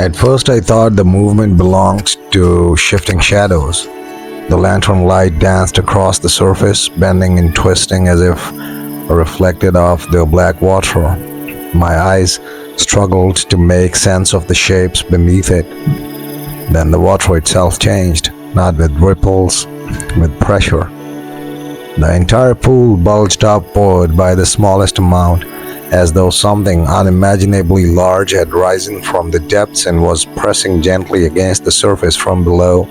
At first, I thought the movement belonged to shifting shadows. The lantern light danced across the surface, bending and twisting as if reflected off the black water. My eyes struggled to make sense of the shapes beneath it. Then the water itself changed, not with ripples, with pressure. The entire pool bulged upward by the smallest amount, as though something unimaginably large had risen from the depths and was pressing gently against the surface from below.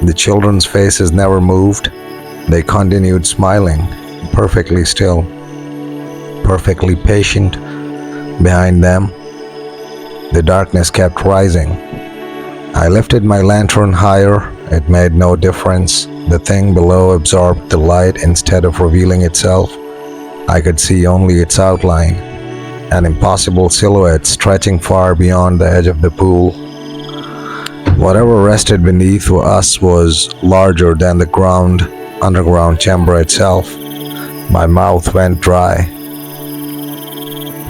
The children's faces never moved. They continued smiling, perfectly still, perfectly patient. Behind them, the darkness kept rising. I lifted my lantern higher. It made no difference. The thing below absorbed the light instead of revealing itself. I could see only its outline, an impossible silhouette stretching far beyond the edge of the pool. Whatever rested beneath us was larger than the underground chamber itself. My mouth went dry.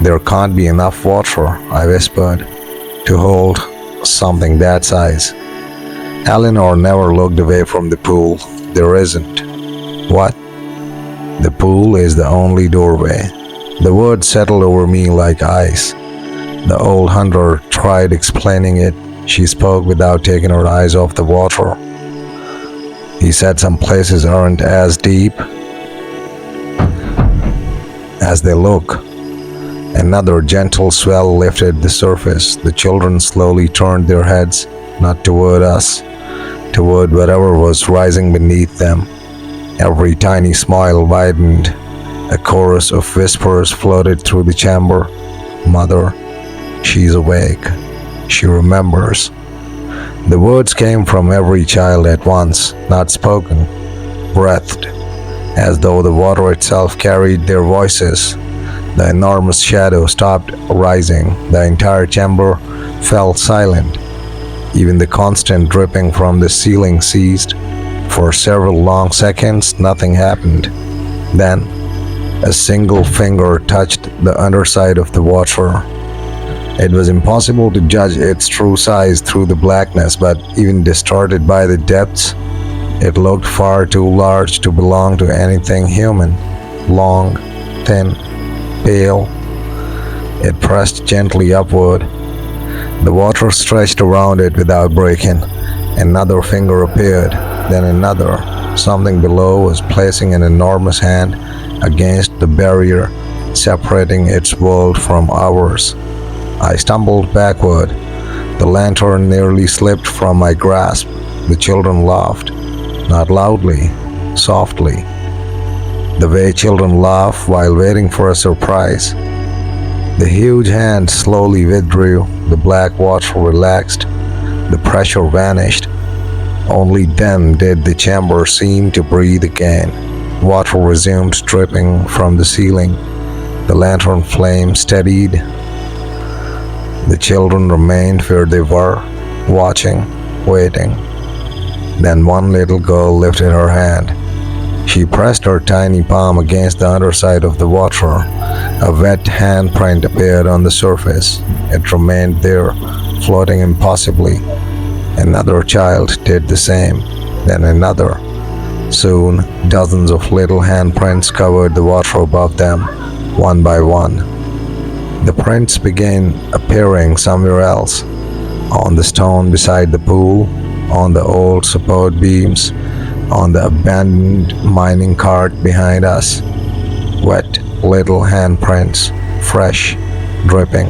"There can't be enough water," I whispered, "to hold something that size." Eleanor never looked away from the pool. "There isn't." "What?" "The pool is the only doorway." The words settled over me like ice. The old hunter tried explaining it. She spoke without taking her eyes off the water. "He said some places aren't as deep as they look." Another gentle swell lifted the surface. The children slowly turned their heads, not toward us, toward whatever was rising beneath them. Every tiny smile widened. A chorus of whispers floated through the chamber. "Mother, she's awake. She remembers." The words came from every child at once, not spoken, breathed, as though the water itself carried their voices. The enormous shadow stopped rising. The entire chamber fell silent. Even the constant dripping from the ceiling ceased. For several long seconds, nothing happened. Then, a single finger touched the underside of the water. It was impossible to judge its true size through the blackness, but even distorted by the depths, it looked far too large to belong to anything human. Long, thin, pale. It pressed gently upward. The water stretched around it without breaking. Another finger appeared, then another. Something below was placing an enormous hand against the barrier separating its world from ours. I stumbled backward. The lantern nearly slipped from my grasp. The children laughed, not loudly, softly, the way children laugh while waiting for a surprise. The huge hand slowly withdrew. The black water relaxed. The pressure vanished. Only then did the chamber seem to breathe again. Water resumed dripping from the ceiling. The lantern flame steadied. The children remained where they were, watching, waiting. Then one little girl lifted her hand. She pressed her tiny palm against the underside of the water. A wet handprint appeared on the surface. It remained there, floating impossibly. Another child did the same, then another. Soon, dozens of little handprints covered the water above them, one by one. The prints began appearing somewhere else, on the stone beside the pool, on the old support beams, on the abandoned mining cart behind us. Wet little handprints, fresh, dripping.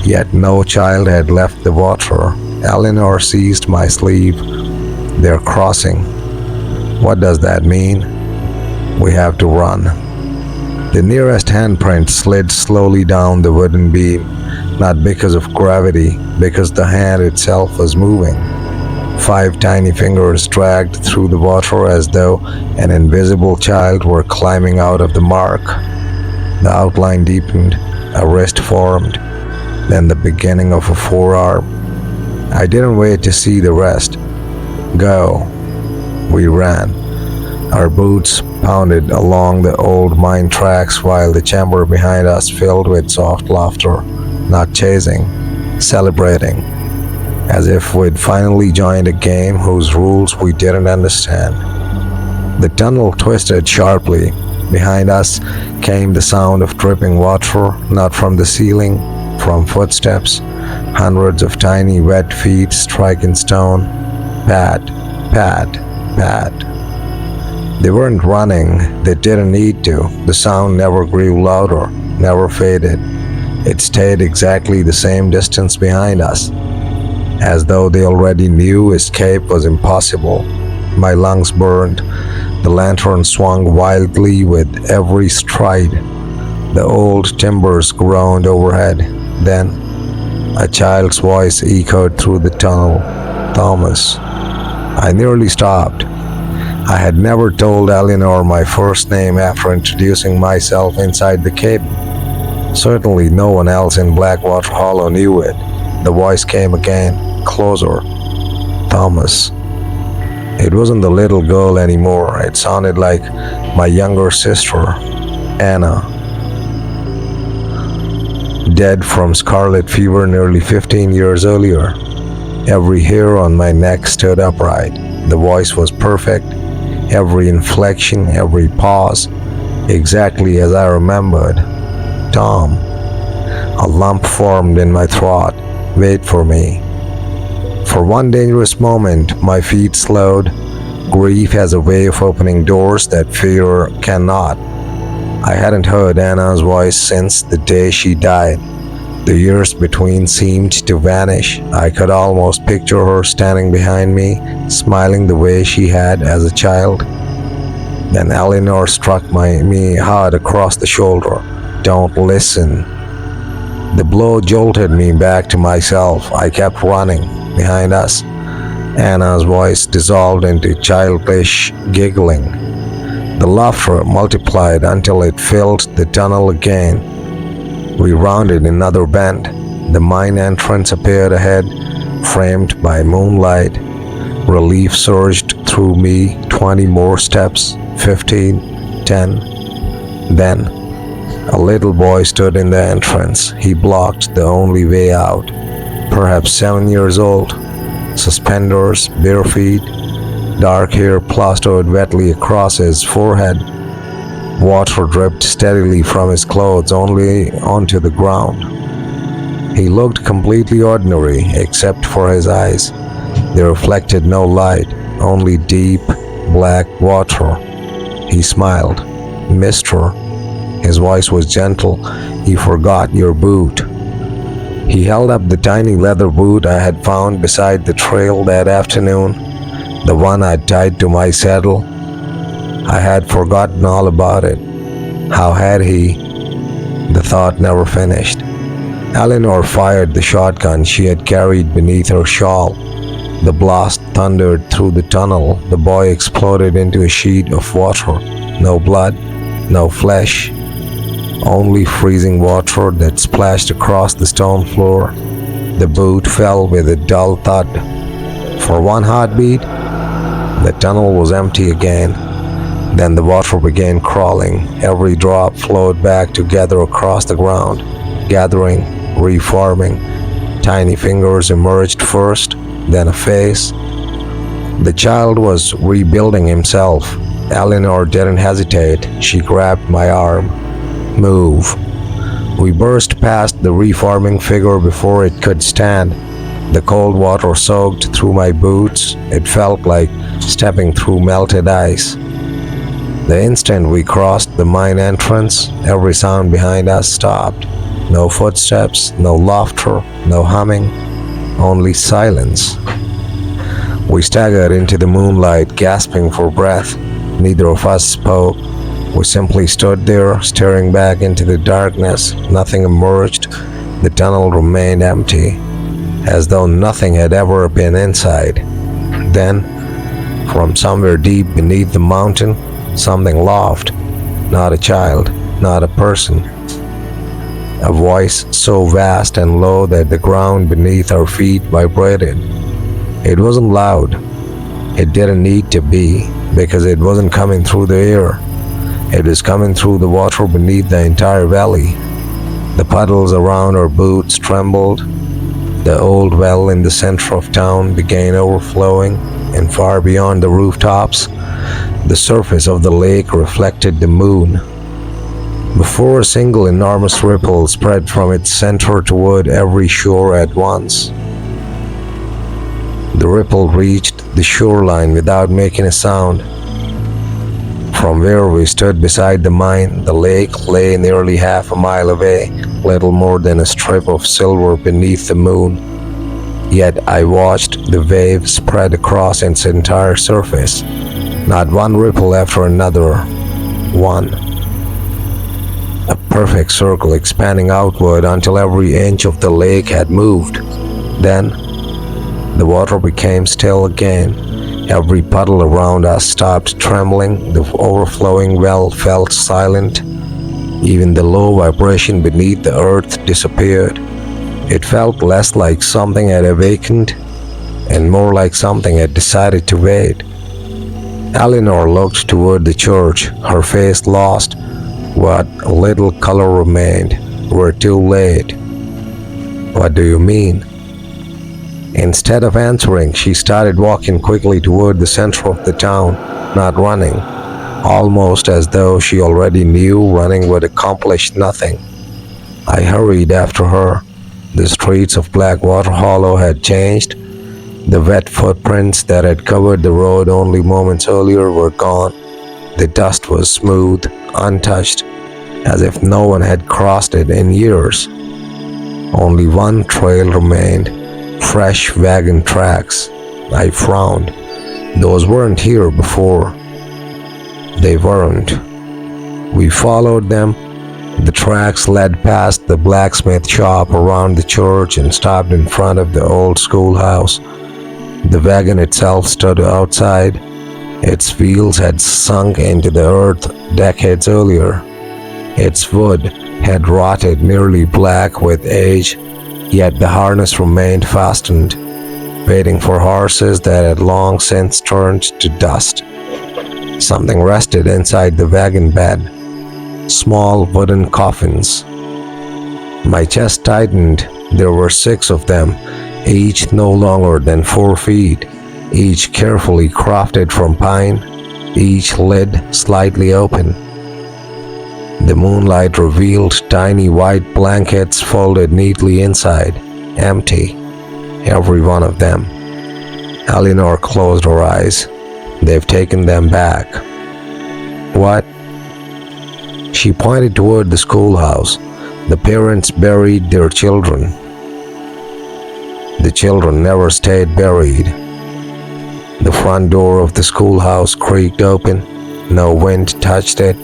Yet no child had left the water. Eleanor seized my sleeve. "They're crossing." "What does that mean?" "We have to run." The nearest handprint slid slowly down the wooden beam, not because of gravity, because the hand itself was moving. 5 tiny fingers dragged through the water as though an invisible child were climbing out of the mark. The outline deepened, a wrist formed, then the beginning of a forearm. I didn't wait to see the rest. "Go." We ran. Our boots pounded along the old mine tracks while the chamber behind us filled with soft laughter. Not chasing, celebrating, as if we'd finally joined a game whose rules we didn't understand. The tunnel twisted sharply. Behind us came the sound of dripping water, not from the ceiling, from footsteps, hundreds of tiny wet feet striking stone. Pad, pad, pad. They weren't running, they didn't need to. The sound never grew louder, never faded. It stayed exactly the same distance behind us, as though they already knew escape was impossible. My lungs burned. The lantern swung wildly with every stride. The old timbers groaned overhead. Then, a child's voice echoed through the tunnel. Thomas. I nearly stopped. I had never told Eleanor my first name after introducing myself inside the cabin. Certainly no one else in Blackwater Hollow knew it. The voice came again, closer. Thomas. It wasn't the little girl anymore. It sounded like my younger sister, Anna. Dead from scarlet fever nearly 15 years earlier. Every hair on my neck stood upright. The voice was perfect. Every inflection, every pause, exactly as I remembered. Tom. A lump formed in my throat. Wait for me. For one dangerous moment, my feet slowed. Grief has a way of opening doors that fear cannot. I hadn't heard Anna's voice since the day she died. The years between seemed to vanish. I could almost picture her standing behind me, smiling the way she had as a child. Then Eleanor struck me hard across the shoulder. Don't listen. The blow jolted me back to myself. I kept running. Behind us, Anna's voice dissolved into childish giggling. The laughter multiplied until it filled the tunnel again. We rounded another bend. The mine entrance appeared ahead, framed by moonlight. Relief surged through me. 20 more steps, 15, 10. Then, a little boy stood in the entrance. He blocked the only way out. Perhaps 7 years old, suspenders, bare feet, dark hair plastered wetly across his forehead. Water dripped steadily from his clothes only onto the ground. He looked completely ordinary except for his eyes. They reflected no light, only deep, black water. He smiled. Mister. His voice was gentle. He forgot your boot. He held up the tiny leather boot I had found beside the trail that afternoon, the one I'd tied to my saddle. I had forgotten all about it. How had he? The thought never finished. Eleanor fired the shotgun she had carried beneath her shawl. The blast thundered through the tunnel. The boy exploded into a sheet of water. No blood, no flesh. Only freezing water that splashed across the stone floor. The boot fell with a dull thud. For one heartbeat, the tunnel was empty again. Then the water began crawling. Every drop flowed back together across the ground, gathering, reforming. Tiny fingers emerged first, then a face. The child was rebuilding himself. Eleanor didn't hesitate. She grabbed my arm. Move. We burst past the reforming figure before it could stand. The cold water soaked through my boots. It felt like stepping through melted ice. The instant we crossed the mine entrance, every sound behind us stopped. No footsteps, no laughter, no humming, only silence. We staggered into the moonlight, gasping for breath. Neither of us spoke. We simply stood there, staring back into the darkness. Nothing emerged. The tunnel remained empty, as though nothing had ever been inside. Then, from somewhere deep beneath the mountain, something laughed. Not a child, not a person. A voice so vast and low that the ground beneath our feet vibrated. It wasn't loud. It didn't need to be, because it wasn't coming through the air. It was coming through the water beneath the entire valley. The puddles around our boots trembled. The old well in the center of town began overflowing, and far beyond the rooftops, the surface of the lake reflected the moon. Before a single enormous ripple spread from its center toward every shore at once. The ripple reached the shoreline without making a sound. From where we stood beside the mine, the lake lay nearly half a mile away, little more than a strip of silver beneath the moon. Yet I watched the wave spread across its entire surface, not one ripple after another, one. A perfect circle expanding outward until every inch of the lake had moved. Then, the water became still again. Every puddle around us stopped trembling. The overflowing well felt silent. Even the low vibration beneath the earth disappeared. It felt less like something had awakened and more like something had decided to wait. Eleanor looked toward the church, her face lost. What little color remained. We're too late. What do you mean? Instead of answering, she started walking quickly toward the center of the town, not running, almost as though she already knew running would accomplish nothing. I hurried after her. The streets of Blackwater Hollow had changed. The wet footprints that had covered the road only moments earlier were gone. The dust was smooth, untouched, as if no one had crossed it in years. Only one trail remained. Fresh wagon tracks. I frowned. Those weren't here before. They weren't. We followed them. The tracks led past the blacksmith shop, around the church, and stopped in front of the old schoolhouse. The wagon itself stood outside. Its wheels had sunk into the earth decades earlier. Its wood had rotted nearly black with age. Yet the harness remained fastened, waiting for horses that had long since turned to dust. Something rested inside the wagon bed, small wooden coffins. My chest tightened. There were 6 of them, each no longer than 4 feet, each carefully crafted from pine, each lid slightly open. The moonlight revealed tiny white blankets folded neatly inside, empty, every one of them. Eleanor closed her eyes. They've taken them back. What? She pointed toward the schoolhouse. The parents buried their children. The children never stayed buried. The front door of the schoolhouse creaked open. No wind touched it.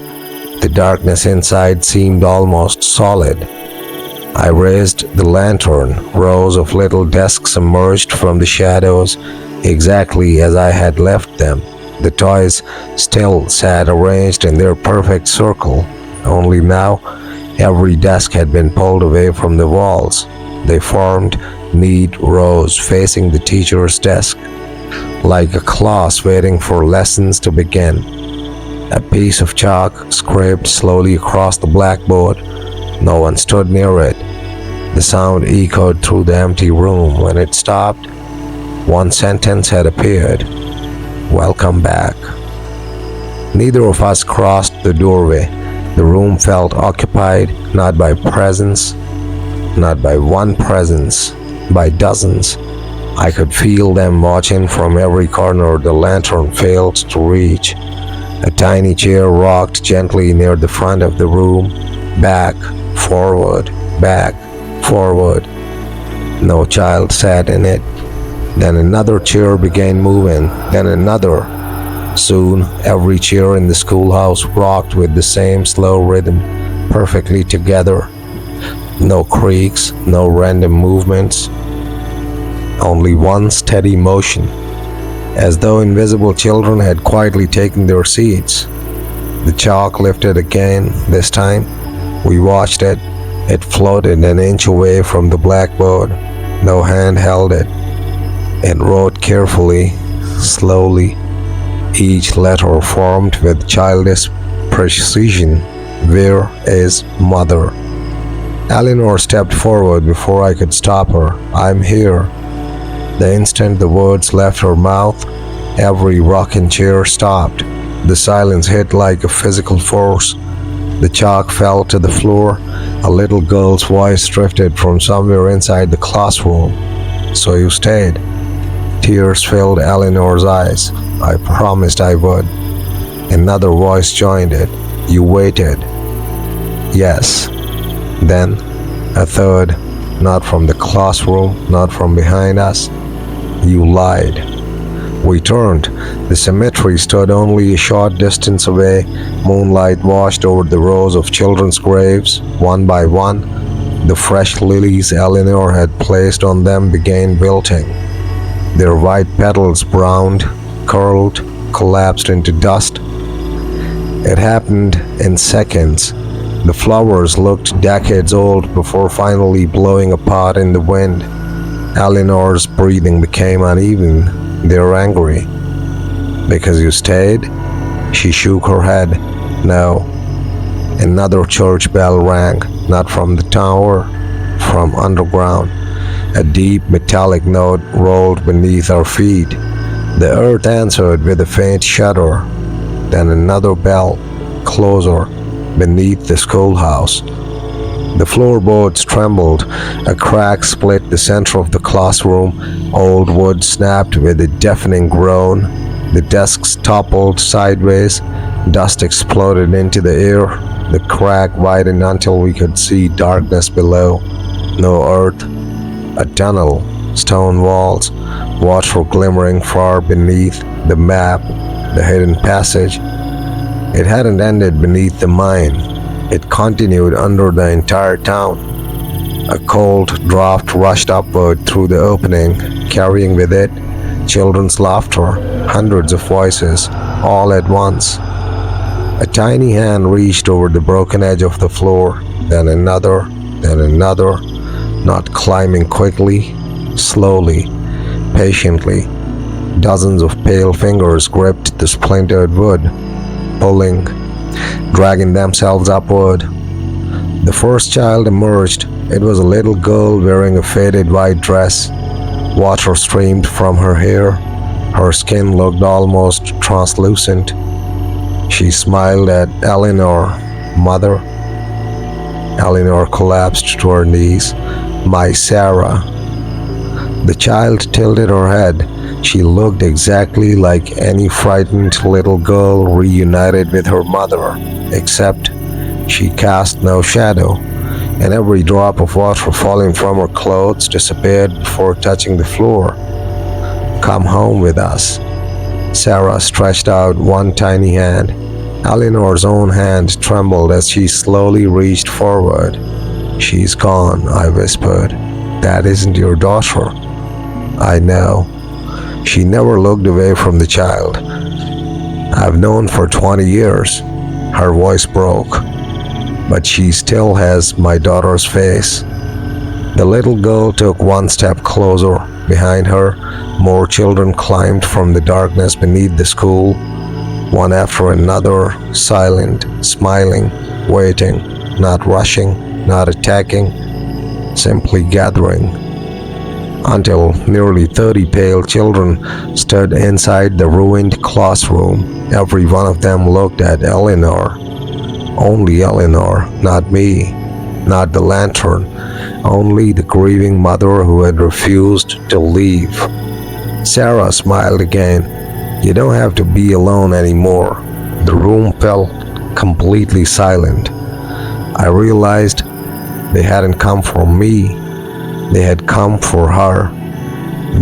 The darkness inside seemed almost solid. I raised the lantern. Rows of little desks emerged from the shadows, exactly as I had left them. The toys still sat arranged in their perfect circle, only now every desk had been pulled away from the walls. They formed neat rows facing the teacher's desk, like a class waiting for lessons to begin. A piece of chalk scraped slowly across the blackboard. No one stood near it. The sound echoed through the empty room. When it stopped, one sentence had appeared. Welcome back. Neither of us crossed the doorway. The room felt occupied, not by presence, not by one presence, by dozens. I could feel them watching from every corner the lantern failed to reach. A tiny chair rocked gently near the front of the room. Back, forward, back, forward. No child sat in it. Then another chair began moving, then another. Soon, every chair in the schoolhouse rocked with the same slow rhythm, perfectly together. No creaks, no random movements. Only one steady motion, as though invisible children had quietly taken their seats. The chalk lifted again. This time, we watched it. It floated an inch away from the blackboard. No hand held it. It wrote carefully, slowly, each letter formed with childish precision. Where is Mother? Eleanor stepped forward before I could stop her. "I'm here." The instant the words left her mouth, every rocking chair stopped. The silence hit like a physical force. The chalk fell to the floor. A little girl's voice drifted from somewhere inside the classroom. "So you stayed?" Tears filled Eleanor's eyes. "I promised I would." Another voice joined it. "You waited." "Yes." Then a third, not from the classroom, not from behind us. "You lied." We turned. The cemetery stood only a short distance away. Moonlight washed over the rows of children's graves. One by one, the fresh lilies Eleanor had placed on them began wilting. Their white petals browned, curled, collapsed into dust. It happened in seconds. The flowers looked decades old before finally blowing apart in the wind. Eleanor's breathing became uneven. "They're angry." "Because you stayed?" She shook her head. "No." Another church bell rang, not from the tower, from underground. A deep metallic note rolled beneath our feet. The earth answered with a faint shudder. Then another bell, closer, beneath the schoolhouse. The floorboards trembled. A crack split the center of the classroom. Old wood snapped with a deafening groan. The desks toppled sideways. Dust exploded into the air. The crack widened until we could see darkness below. No earth. A tunnel. Stone walls. Water glimmering far beneath. The map. The hidden passage. It hadn't ended beneath the mine. It continued under the entire town. A cold draft rushed upward through the opening, carrying with it children's laughter, hundreds of voices, all at once. A tiny hand reached over the broken edge of the floor, then another, not climbing quickly, slowly, patiently. Dozens of pale fingers gripped the splintered wood, pulling, dragging themselves upward. The first child emerged. It was a little girl wearing a faded white dress. Water streamed from her hair. Her skin looked almost translucent. She smiled at Eleanor. "Mother?" Eleanor collapsed to her knees. "My Sarah." The child tilted her head. She looked exactly like any frightened little girl reunited with her mother, except she cast no shadow, and every drop of water falling from her clothes disappeared before touching the floor. "Come home with us." Sarah stretched out one tiny hand. Eleanor's own hand trembled as she slowly reached forward. "She's gone," I whispered. "That isn't your daughter." "I know." She never looked away from the child. "I've known for 20 years." Her voice broke. "But she still has my daughter's face." The little girl took one step closer. Behind her, more children climbed from the darkness beneath the school, one after another, silent, smiling, waiting, not rushing, not attacking, simply gathering. Until nearly 30 pale children stood inside the ruined classroom. Every one of them looked at Eleanor. Only Eleanor, not me, not the lantern, only the grieving mother who had refused to leave. Sarah smiled again. "You don't have to be alone anymore." The room fell completely silent. I realized they hadn't come for me. They had come for her.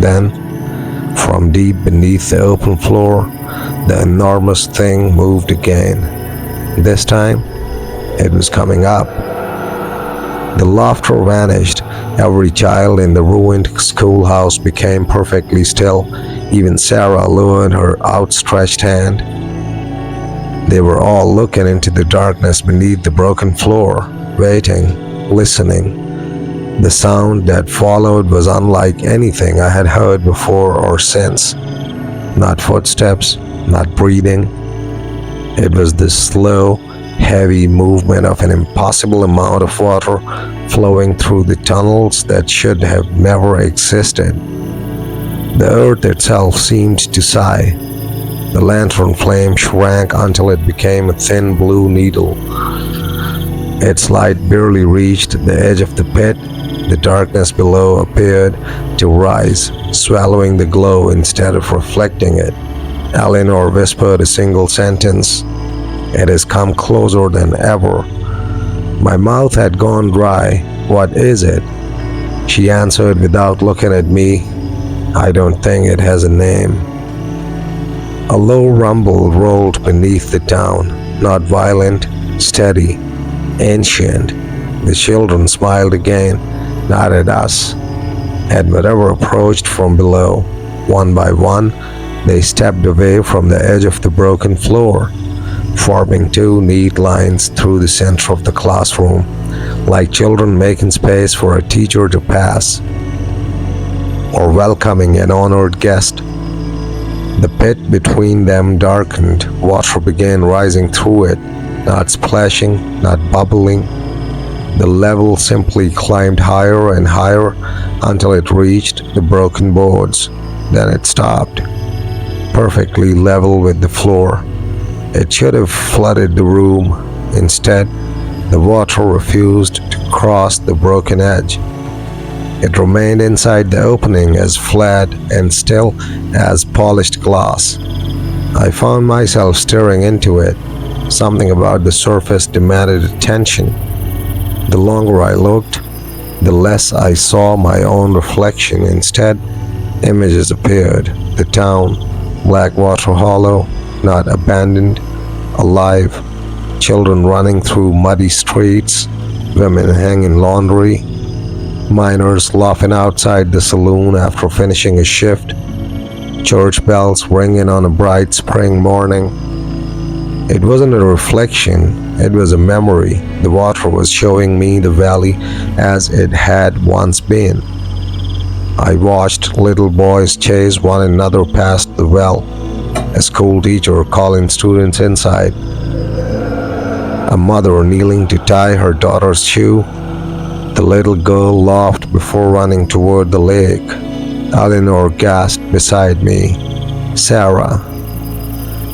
Then, from deep beneath the open floor, the enormous thing moved again. This time, it was coming up. The laughter vanished. Every child in the ruined schoolhouse became perfectly still. Even Sarah lowered her outstretched hand. They were all looking into the darkness beneath the broken floor, waiting, listening. The sound that followed was unlike anything I had heard before or since. Not footsteps, not breathing. It was the slow, heavy movement of an impossible amount of water flowing through the tunnels that should have never existed. The earth itself seemed to sigh. The lantern flame shrank until it became a thin blue needle. Its light barely reached the edge of the pit. The darkness below appeared to rise, swallowing the glow instead of reflecting it. Eleanor whispered a single sentence. "It has come closer than ever." My mouth had gone dry. "What is it?" She answered without looking at me. "I don't think it has a name." A low rumble rolled beneath the town, not violent, steady, ancient. The children smiled again, not at us, at whatever approached from below. One by one, they stepped away from the edge of the broken floor, forming two neat lines through the center of the classroom, like children making space for a teacher to pass, or welcoming an honored guest. The pit between them darkened. Water began rising through it, not splashing, not bubbling. The level simply climbed higher and higher until it reached the broken boards. Then it stopped, perfectly level with the floor. It should have flooded the room. Instead, the water refused to cross the broken edge. It remained inside the opening, as flat and still as polished glass. I found myself staring into it. Something about the surface demanded attention. The longer I looked, the less I saw my own reflection. Instead, images appeared. The town, Blackwater Hollow, not abandoned, alive. Children running through muddy streets, women hanging laundry, miners laughing outside the saloon after finishing a shift, church bells ringing on a bright spring morning. It wasn't a reflection, it was a memory. The water was showing me the valley as it had once been. I watched little boys chase one another past the well, a school teacher calling students inside, a mother kneeling to tie her daughter's shoe. The little girl laughed before running toward the lake. Eleanor gasped beside me. "Sarah."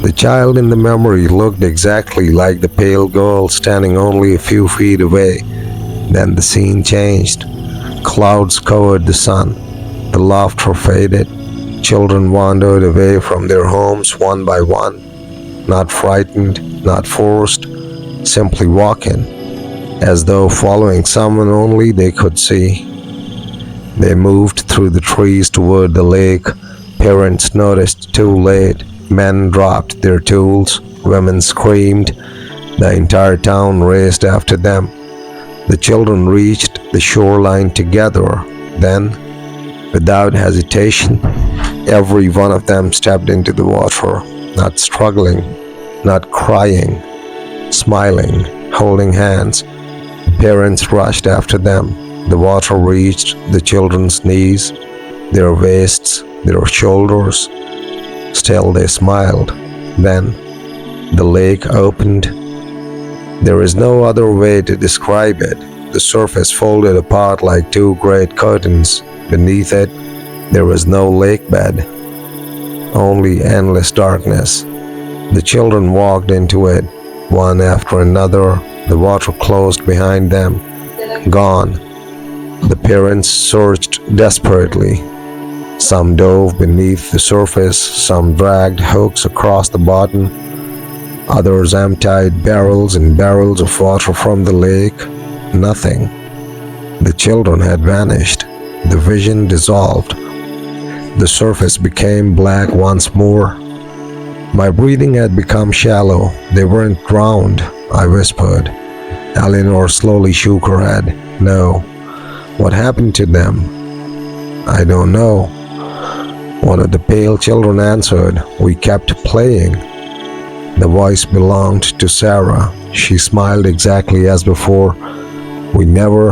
The child in the memory looked exactly like the pale girl standing only a few feet away. Then the scene changed. Clouds covered the sun. The laughter faded. Children wandered away from their homes one by one, not frightened, not forced, simply walking, as though following someone only they could see. They moved through the trees toward the lake. Parents noticed too late. Men dropped their tools. Women screamed. The entire town raced after them. The children reached the shoreline together. Then, without hesitation, every one of them stepped into the water, not struggling, not crying, smiling, holding hands. Parents rushed after them. The water reached the children's knees, their waists, their shoulders. Still they smiled. Then the lake opened. There is no other way to describe it. The surface folded apart like two great curtains. Beneath it, there was no lake bed, only endless darkness. The children walked into it, one after another. The water closed behind them. Gone. The parents searched desperately. Some dove beneath the surface, some dragged hooks across the bottom, others emptied barrels and barrels of water from the lake. Nothing. The children had vanished. The vision dissolved. The surface became black once more. My breathing had become shallow. "They weren't drowned," I whispered. Eleanor slowly shook her head. "No." "What happened to them?" "I don't know." One of the pale children answered. "We kept playing." The voice belonged to Sarah. She smiled exactly as before. "We never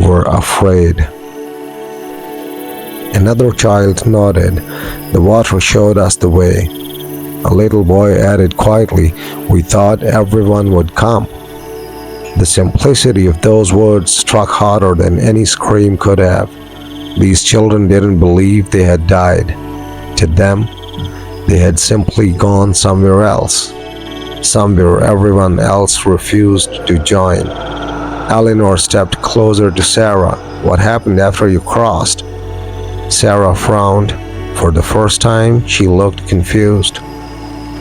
were afraid." Another child nodded. The water showed us the way. A little boy added quietly, "We thought everyone would come." The simplicity of those words struck harder than any scream could have. These children didn't believe they had died. To them, they had simply gone somewhere else, somewhere everyone else refused to join. Eleanor stepped closer to Sarah. "What happened after you crossed?" Sarah frowned. For the first time, she looked confused.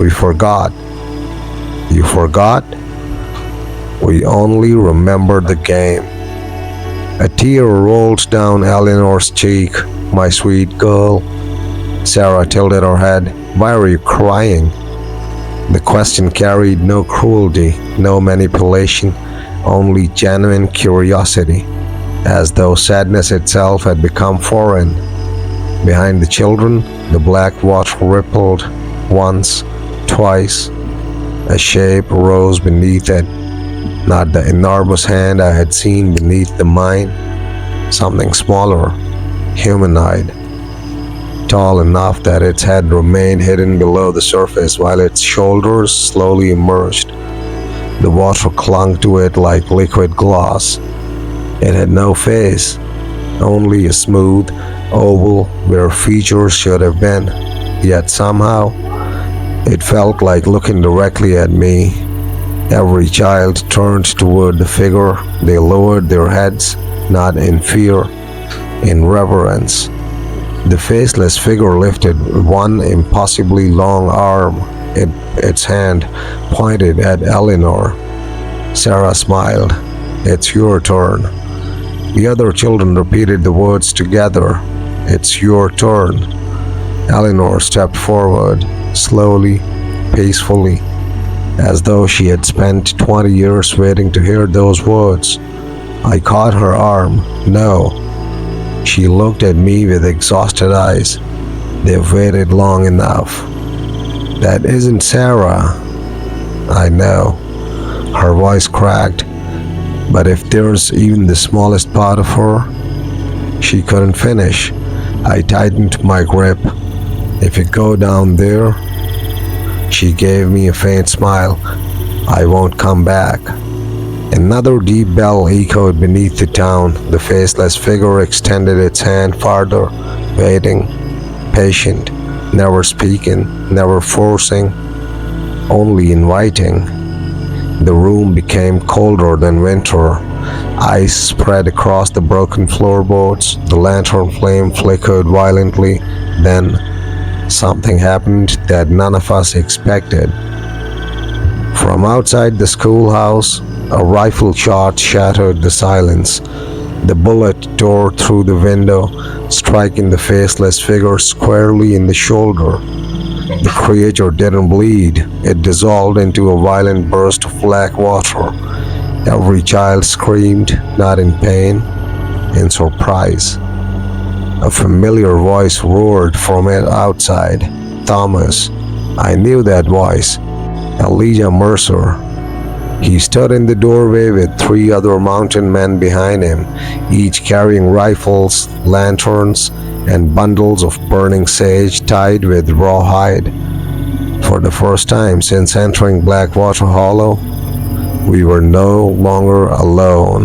"We forgot." "You forgot?" "We only remember the game." A tear rolled down Eleanor's cheek. "My sweet girl." Sarah tilted her head. "Why are you crying?" The question carried no cruelty, no manipulation, only genuine curiosity, as though sadness itself had become foreign. Behind the children, the black water rippled once, twice. A shape rose beneath it, not the enormous hand I had seen beneath the mine. Something smaller, humanoid, tall enough that its head remained hidden below the surface while its shoulders slowly emerged. The water clung to it like liquid glass. It had no face, only a smooth oval where features should have been, yet somehow it felt like looking directly at me. Every child turned toward the figure. They lowered their heads, not in fear, in reverence. The faceless figure lifted one impossibly long arm. Its hand pointed at Eleanor. Sarah smiled. "It's your turn." The other children repeated the words together. "It's your turn." Eleanor stepped forward, slowly, peacefully, as though she had spent 20 years waiting to hear those words. I caught her arm. "No." She looked at me with exhausted eyes. "They've waited long enough." "That isn't Sarah." "I know." Her voice cracked. "But if there's even the smallest part of her..." She couldn't finish. I tightened my grip. "If you go down there..." She gave me a faint smile. "I won't come back." Another deep bell echoed beneath the town. The faceless figure extended its hand farther, waiting, patient, never speaking, never forcing, only inviting. The room became colder than winter. Ice spread across the broken floorboards. The lantern flame flickered violently. Then something happened that none of us expected. From outside the schoolhouse, a rifle shot shattered the silence. The bullet tore through the window, striking the faceless figure squarely in the shoulder. The creature didn't bleed. It dissolved into a violent burst of black water. Every child screamed, not in pain, in surprise. A familiar voice roared from it outside. "Thomas." I knew that voice. Elijah Mercer. He stood in the doorway with 3 other mountain men behind him, each carrying rifles, lanterns, and bundles of burning sage tied with rawhide. For the first time since entering Blackwater Hollow, we were no longer alone.